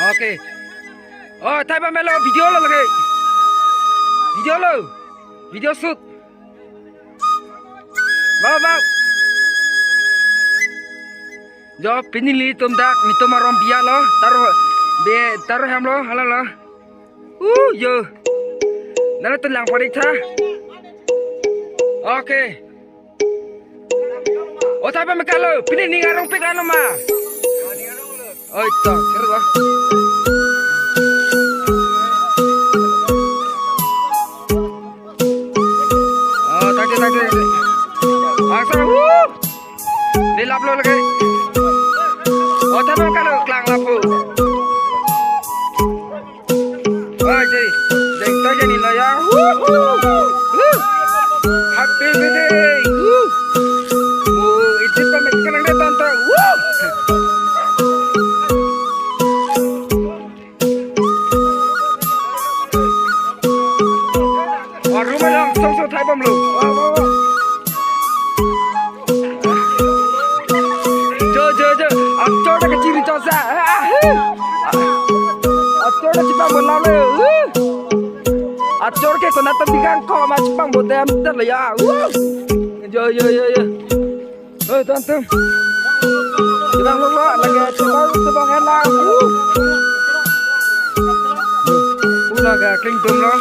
Oke. Oh, thay ba melo video lo lagi. Video lo. Video shoot. Bawa. Jo pinili tumdak ni tumarom biya lo. Taruh ham lo, hala lo. Yo. Nala tulang parik tha. Oke. Oh, thay ba mekalo. Pinili ngarong pikano ma. Oh, itu, seru lah. Oh, tak ada. Asal, dilap lo lagi. Oh, tapi kalau kelang lapu. Oh, jadi ni lah ya. Happy birthday. Itu pemakan yang tonton. Rumah yang song thay bom lu. Jo. Actor dah kecil itu sah. Actor dah cepat bola lu. Actor ke kena tembikan kau macam cepat bodem terlah ya. Jo. Oh, tonton. Jangan lu lagi sebang enak. Ulaga kling tum lo.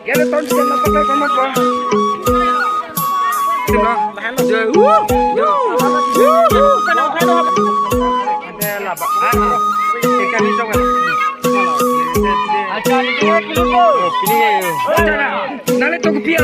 Kaya ton siya na pakai kamat ba? Ito na. Ada laba. Ikan itu kan. Acha ni pilih. Nale to kupiya.